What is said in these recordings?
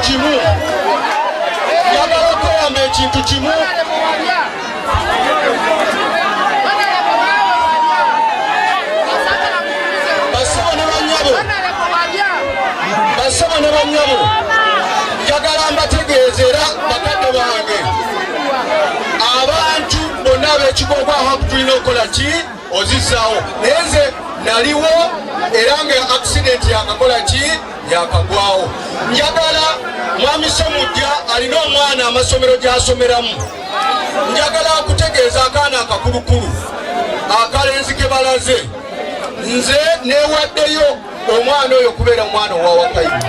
kimu. Njagala okweyamu ekintu kimu. Basaba ne bannyabo njagala mbategeeza era bakadde bange abantu bonna ab'ekigogo aho tulina okukola ki ozisaawo naye nze naliwo era nga accident yakakola ki yakagwawo. Njagala mwami Somujja alina omwana amasomero gy'asomeramu. Njagala akutegeeza akaana akakulukulu akalenzi ke balaze nze neewaddeyo omwana oyo kubeera mwana owa Wakayima.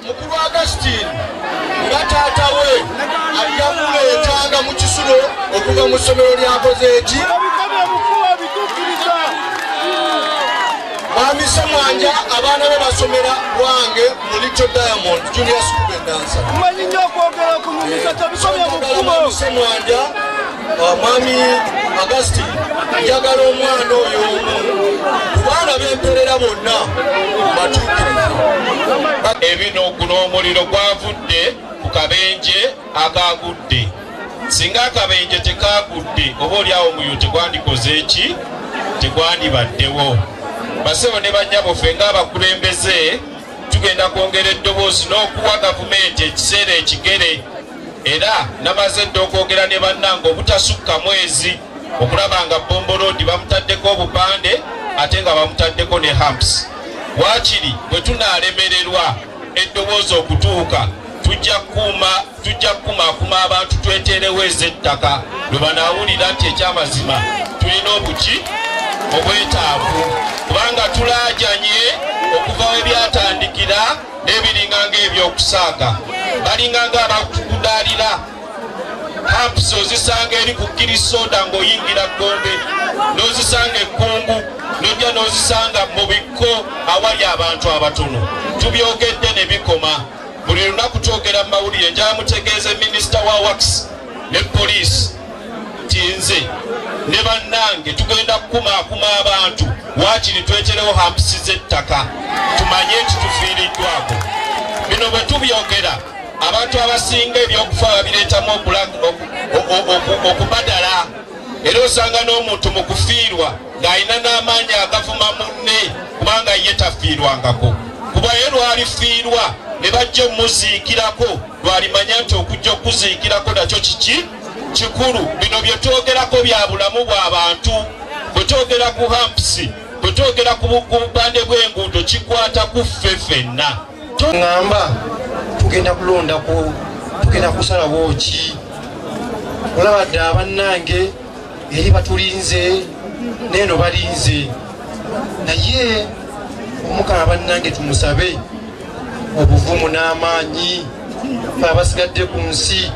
Mukulu wa Agustin nga taata we ajja kuleetanga mu kisulo okuva mu ssomero lyakoze eki. Mwami Semwanja abaana be basomera wange mu Little Diamond Junior School e Nansana. Mwami Semwanja Mwami Agustin njagala omwana oyo ku baana b'emperera bonna batuukiriza. Ebino guno omuliro gwavudde ku kabenje akagudde. Singa akabenje tekagudde oba oliawo muyo tegwandikoze eki tegwandibaddewo. Basebo ne bannyabo ffe ng'abakulembeze tugenda kwongera eddoboozi n'okuwa gavumenti ekiseera ekigere era namaze dde okwogera ne bannange obutasukka mwezi okulaba nga Bomboloodi bamutaddeko obupande ate nga bamutaddeko ne hamps. Waakiri bwe tunaalemererwa eddoboozi okutuuka tujja kukumaakuma abantu tweteerewo ez'ettaka lwe banaawulira nti ekyamazima tulina obuki obwetaavu kubanga tulaajanye okuva we byatandikira n'ebiringa ng'ebyokusaaga balinga nga abakudaalira hamps ozisanga eri ku kirisoda ng'oyingira Gombe n'ozisanga ekkungu n'ojja n'ozisanga mu bikko awali abantu abatono. Tubyogedde ne bikoma buli lunaku twogera mu mawulire njala mutegeeze minisita wa Works ne poliisi nti nze ne bannange tugenda kukumaakuma abantu waakiri tweterewo hamps z'ettaka tumanye nti tufiiriddwako. Bino bwe tubyogera abantu abasinga ebyokufa babireetamu okubadala era osanga n'omuntu mu kufiirwa ng'alina n'amaanyi agavuma munne kubanga ye tafiirwangako kuba ye lwalifiirwa ne bajja omuziikirako lwalimanya nti okujja okuziikirako nakyo kiki kikulu. Bino bye twogerako bya bulamu bw'abantu. Bwe twogera ku hamps bwe twogera ku bupande bw'enguudo kikwata ku ffe ffenna. Ngamba tugenda kulondako tugenda kusalawo ki olabadde abannange eri batulinze neeno balinze naye omukama bannange tumusabe obuvumu n'amaanyi fe abasigadde ku nsi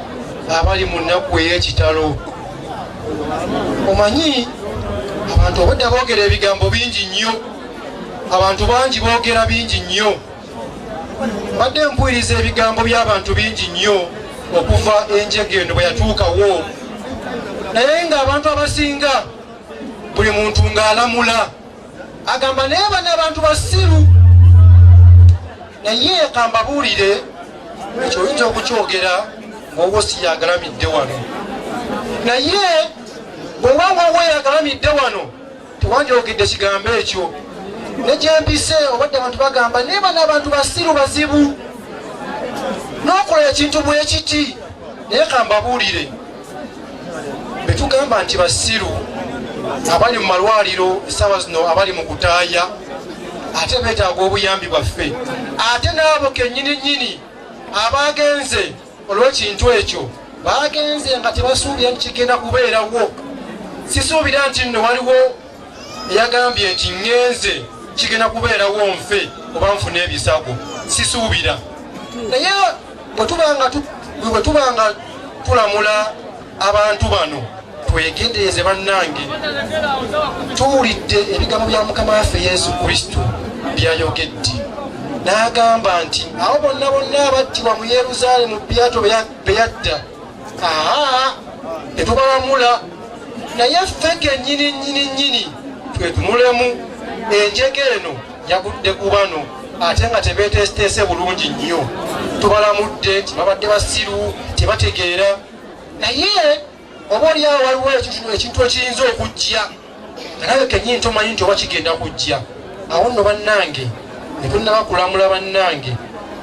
abali mu nnaku ey'ekitalo. Omanyi abantu obadde boogera ebigambo bingi nnyo, abantu bangi boogera bingi nnyo. Mbadde mpuliriza ebigambo by'abantu bingi nnyo okuva enjege eno bwe yatuukawo, naye ng'abantu abasinga buli muntu ng'alamula agamba naye bano abantu basiru. Naye kambabuulire ekyo oyinza okukyogera ng'owo si yagalamidde wano, naye bw'obanga owo yagalamidde wano tewandyogedde kigambo ekyo. Ne gyempise obadde abantu bagamba naye bano abantu basiru bazibu n'okola ekintu bwe kiti. Naye kambabuulire betugamba nti basiru abali mu malwaliro essaawa zino abali mu kutaaya ate beetaaga obuyambi bwaffe, ate n'abo kennyini nnyini abagenze olw'ekintu ekyo bagenze nga tebasuubira nti kigenda kubeerawo. Sisuubira nti nno waliwo eyagambye nti ŋŋenze kigenda kubeerawo nfe oba nfuna ebisago, sisuubira. Naye bwe tubanga tulamula abantu bano twegendereze bannange. Tuwulidde ebigambo bya Mukama waffe Yesu Kristo byayogedde n'agamba nti abo bonna abattibwa mu Yerusaalemu Pilato be yadda tetubalamula, naye ffe kennyini twetunulemu enjege eno yagudde ku bano ate nga tebeeteeseteese bulungi nnyo. Tubalamudde tibabadde basiru tebategeera naye oba oli awo waliwo ekintu ekiyinza okujja nawe kenyini tomanyi nti oba kigenda kujja. Awo nno bannange ne tunnabakulamula bannange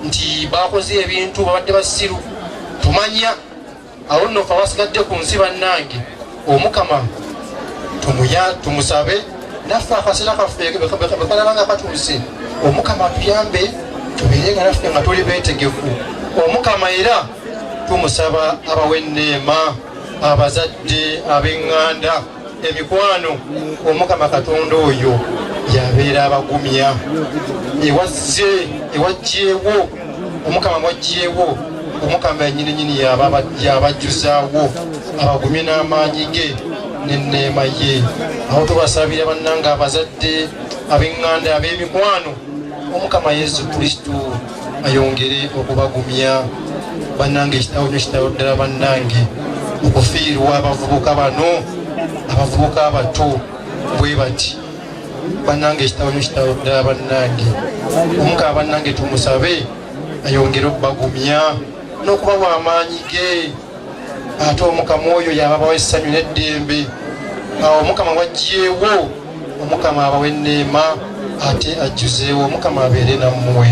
nti bakoze ebintu babadde basiru tumanya. Awo nno fe abasigadde ku nsi bannange omukama tumusabe naffe akaseera kaffe bekalabanga katuuse omukama tuyambe tubeere nga naffe nga tuli beetegefu. Omukama era tumusaba abawe enneema abazadde ab'eŋŋanda emikwano omukama katonda oyo yabeera abagumya ewajjeewo omukama mwajjeewo omukama yenyininyini yabajjuzaawo abagumye n'amaanyi ge n'enneema ye. Aho tubasabira bannanga abazadde ab'eŋŋanda ab'emikwano omukama Yesu Kristo ayongere okubagumya bannange. Ekitabo kyo kitabo ddala bannange okufiirwa abavubuka bano abavubuka abato bwe bati bannange. Ekitabo kyo kitabo ddala bannange omukama bannange tumusabe ayongere okubagumya n'okubawa amaanyi ge. Ate omukama oyo yababawa essanyu n'eddembe. Awo omukama wajjeewo omukama abawe enneema ate ajjuzeewo omukama abeere nammwe.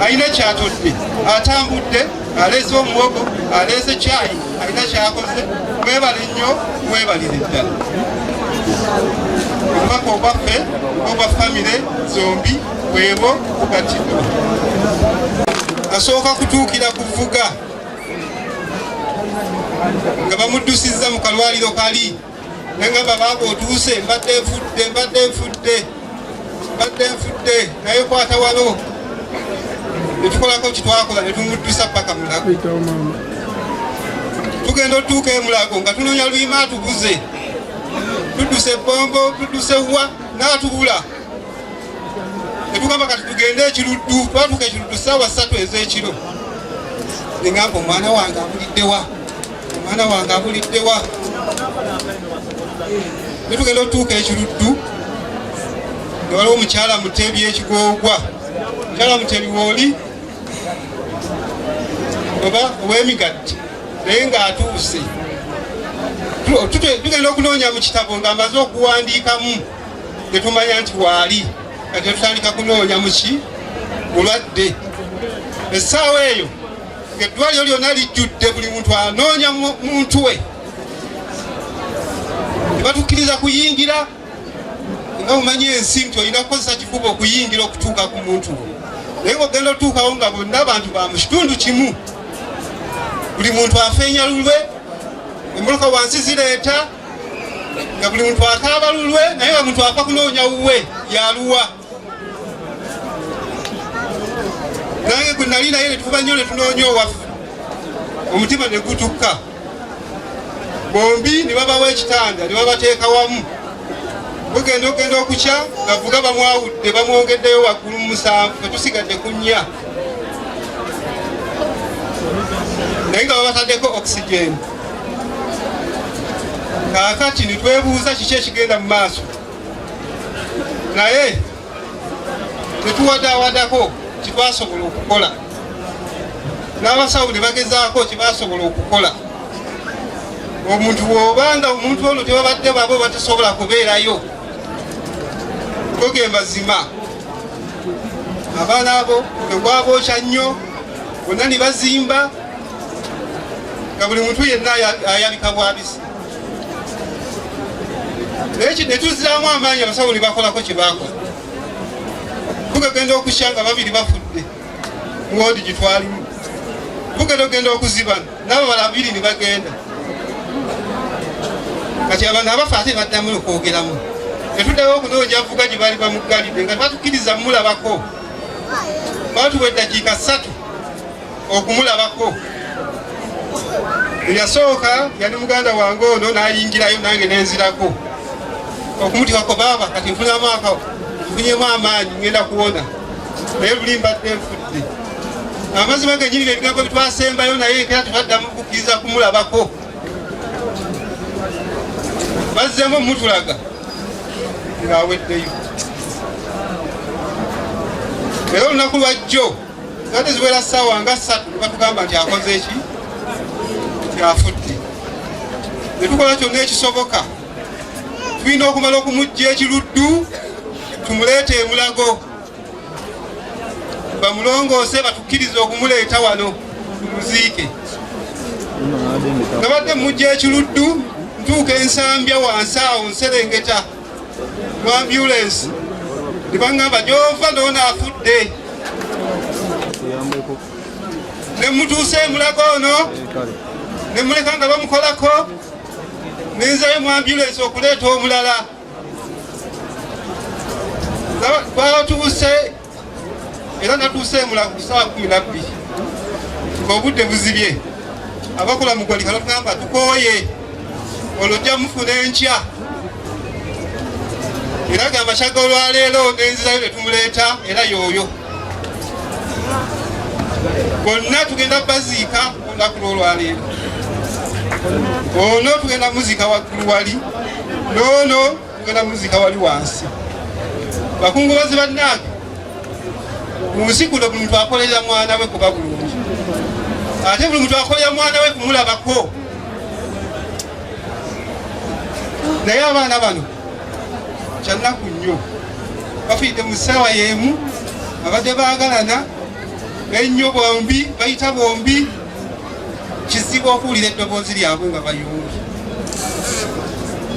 Alina kyatodde atambudde aleese omuwogo aleese kyayi alina kyakoze. Mwebale nnyo mwebalire ddala. Obubaka obwaffe obwa famire zombi bwebo bugatiddwa. Asooka kutuukira kuvuga nga bamuddusizza mu kalwaliro kali nengamba baaba otuuse mbadde nfudde naye kwata wano netukolako kitwakola netumuddusa paka Mulago. Tugenda otuuka Mulago nga tunoonya luyima atubuze tudduse ebbombo tudduse wa n'atubula. Netugamba kati tugende ekiruddu. Twatuuka ekiruddu ssaawa 3 ez'ekiro. Neŋŋamba omwana wange abuliddewa. Netugenda otuuka ekiruddu nga waliwo omukyala Mutebi ekigoogwa. Mukyala Mutebi wooli oba ow'emigadde naye ng'atuuse. Tugenda okunoonya mu kitabo ng'amaze okuwandiikamu tetumanya nti waali kati tutandika kunoonya muki mulwadde. Essaawa eyo ng'eddwaliro lyonna lijjudde buli muntu anoonya muntu we. Tebatukkiriza kuyingira nga mumanyi ensi nti olina kukozesa kifuba okuyingira okutuuka ku muntu we. Naye ng'ogenda otuukawo nga bonna abantu ba mu kitundu kimu. Buli muntu afeenya lulwe. Emboloka wansi zireeta nga buli muntu akaaba lulwe naye nga muntu afa kunoonya wuwe yaluwa. Nange gwe nali naye netufuba nnyo netunoonya owaffe omutima ne gutukka. Bombi ne babawo ekitanda ne babateeka wamu. Bugenda okugenda okukya ngavuga bamwawudde bamwongeddeyo waggulu mu 7 tetusigadde ku 4 naye nga babataddeko oxygen. Kaakati netwebuuza kiki ekigenda mu maaso naye tetuwadaawadako kitwasobola okukola. N'abasawo ne bagezaako kibasobola okukola. Omuntu bw'obanga omuntu ono tebabadde babo batasobola kubeerayo goge mazima. Abaana abo tegwabookya nnyo bonna ne bazimba nga buli muntu yenna ayabika bwabisi. Ne tuzaamu amaanyi abasawo ne bakolako kye baakola. Tugenda okukya nga 2 bafudde mu woodi gye twalimu. Tugenda okuziba n'abo bala 2 ne bagenda. Kati abantu abafa ate baddamu okwogeramu. Netuddayo okunoonya avuga gye baali bamuggalidde nga tebatukkiriza mulabako. Baatuwa eddakiika 3 okumulabako. Eyasooka yali muganda wange ono n'ayingirayo nange nenzirako. Okumutikako baaba kati nfunyemu amaanyi ngenda kuwona. Naye luli mbadde nfudde. amazima genyini ebigambo bitwasembayo naye era tebaddamu kukkiriza kumulabako bazzemu mutulaga ng'aweddeyo. Era olunaku lwajjo zate ziwera ssaawa nga 3 batugamba nti akoze eki kyafudde. Ne tukola kyonna ekisoboka, tulina okumala okumugja ekiruddu tumuleete emulago, bamulongoose batukkirize okumuleeta wano tumuziike. Nabadde mugja ekiruddu ntuuka ensambya wansi awo nserengeta mu ambulensi ne baŋŋamba gy'ova n'ono afudde. Ne mutuusa emulago ono ne muleka nga bamukolako, ne nzayo mu ambulensi okuleeta omulala. Twatuuse era natuuse emulago ku ssaawa 12 ng'obudde buzibye. Abakola mu gwalika batugamba tukooye olwojja mufuna enkya. Era gambashaga olwaleero nenzizayo ne tumuleeta era y'oyo. Bonna tugenda baziika olunaku lw'olwaleero. Ono tugenda muziika waggulu wali, n'ono tugenda muziika wali wansi. Bakungubazi bannange, mu nsi kuno buli muntu akolera mwana we kuba bulungi, ate buli muntu akolera mwana we kumulabako. Naye abaana bano kyannaku nnyo, bafiidde mu ssaawa y'emu, abadde baagalana ennyo bombi, bayita bombi, kizibu okuwulira eddoboozi lyabwe nga bayongi.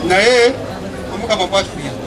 Naye Omukama bw'atuyamba.